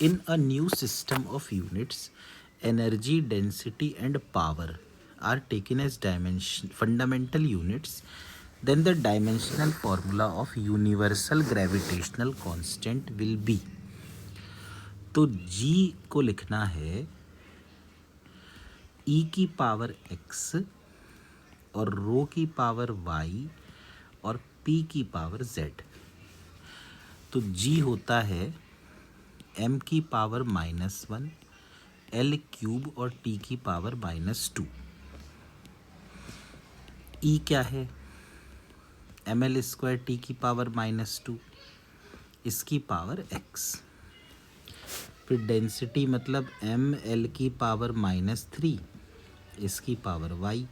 In a new system of units, energy, density, and power are taken as fundamental units. Then the dimensional formula of universal gravitational constant will be. तो G को लिखना है E की power x और रो की power y और p की power z। तो G होता है m की पावर -1 l क्यूब और t की पावर -2। E क्या है? ml² t की पावर -2, इसकी पावर x। फिर डेंसिटी मतलब ml की पावर -3, इसकी पावर y।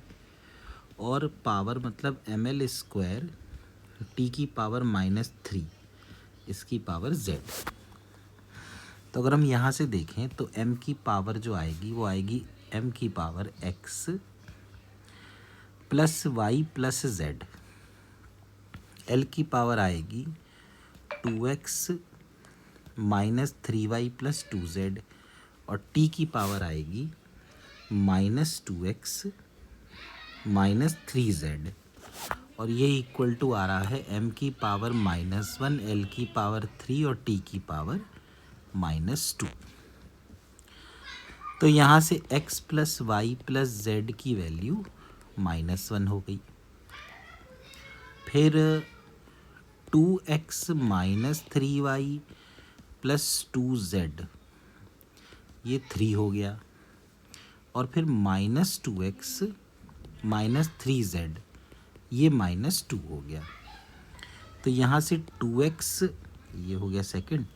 और पावर मतलब ml² t की पावर -3, इसकी पावर z। तो अगर हम यहाँ से देखें तो m की पावर जो आएगी वो आएगी m की power x plus y plus z। l की पावर आएगी 2x minus 3y plus 2z और t की पावर आएगी -2x माइनस 3z। और ये इक्वल टू आ रहा है m की पावर -1 l की पावर 3 और t की पावर -2। तो यहाँ से x plus y plus z की वैल्यू -1 हो गई। फिर 2x minus 3y plus 2z, ये 3 हो गया। और फिर -2x माइनस 3z, ये -2 हो गया। तो यहाँ से 2x, ये हो गया सेकंड।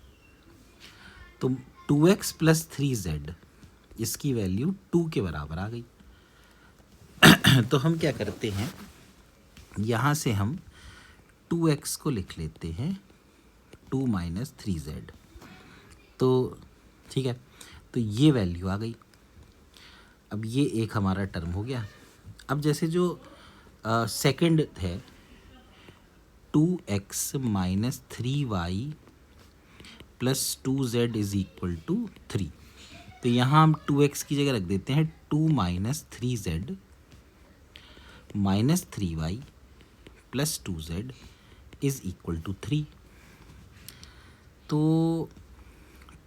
तो 2x प्लस 3z, इसकी वैल्यू 2 के बराबर आ गई। तो हम क्या करते हैं, यहाँ से हम 2x को लिख लेते हैं 2 माइनस 3z। तो ठीक है, तो ये वैल्यू आ गई। अब ये एक हमारा टर्म हो गया। अब जैसे जो सेकंड है 2x minus 3y plus 2z is equal to 3। तो यहाँ हम 2x की जगह रख देते हैं 2 minus 3z minus 3y plus 2z is equal to 3। तो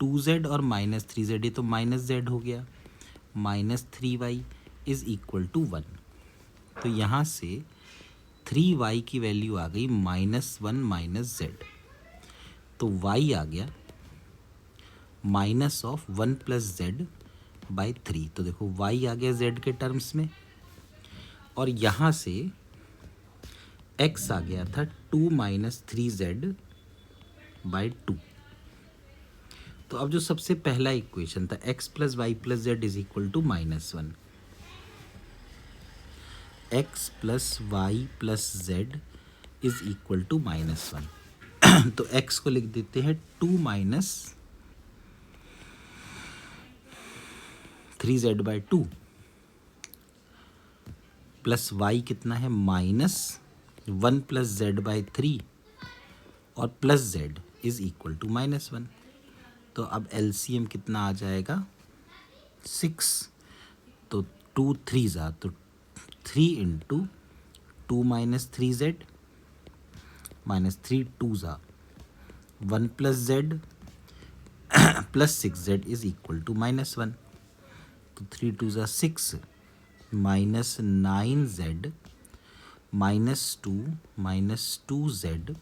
2z और माइनस 3z, ये तो माइनस z हो गया, minus 3y is equal to 1। तो यहाँ से 3y की वैल्यू आ गई -1 माइनस z। तो y आ गया minus of 1 plus z by 3। तो देखो y आ गया z के टर्म्स में, और यहाँ से x आ गया था 2 माइनस 3z बाई 2। तो अब जो सबसे पहला इक्वेशन था x plus y plus z is equal to -1, x plus y plus z is equal to -1। तो x को लिख देते हैं 2 minus 3z by 2 plus y कितना है -1 प्लस z बाई 3 और plus z is equal to -1। तो अब LCM कितना आ जाएगा 6। तो 2 3 ज़ा, तो 3 इंटू 2 माइनस 3z माइनस 3 2 ज़ा 1 plus z plus 6z is equal to -1। तो 3 2 ज़ा 6 minus 9z minus 2z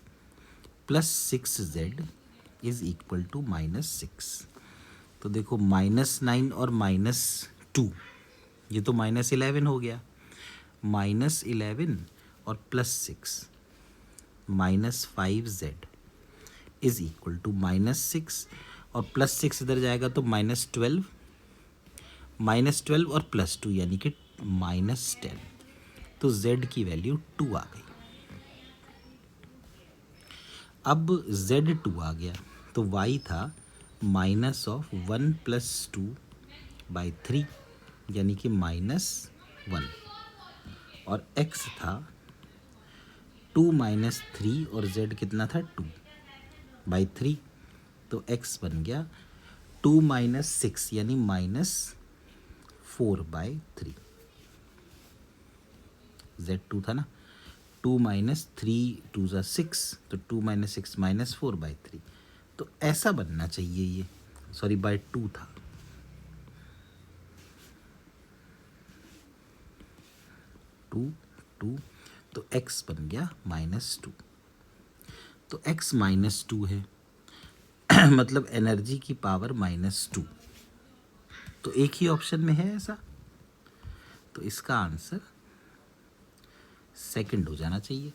plus 6z is equal to -6। तो देखो -9 और -2, ये तो -11 हो गया। -11 और plus 6 -5z is equal to -6, और प्लस 6 इधर जाएगा तो -12 और प्लस 2 यानी कि -10। तो z की वैल्यू 2 आ गई। अब z2 आ गया, तो y था -1 प्लस 2 बाई 3 यानी कि -1, और x था 2 माइनस 3 और z कितना था 2 बाई 3। तो x बन गया 2 माइनस 6 यानी -4/3। Z2 था ना, 2 माइनस 3 2 ज़ा 6, तो 2 माइनस 6 -4/3। तो ऐसा बनना चाहिए ये, सॉरी /2 था। टू, तो x बन गया -2। तो x -2 है मतलब एनर्जी की पावर -2। तो एक ही ऑप्शन में है ऐसा, तो इसका आंसर सेकंड हो जाना चाहिए।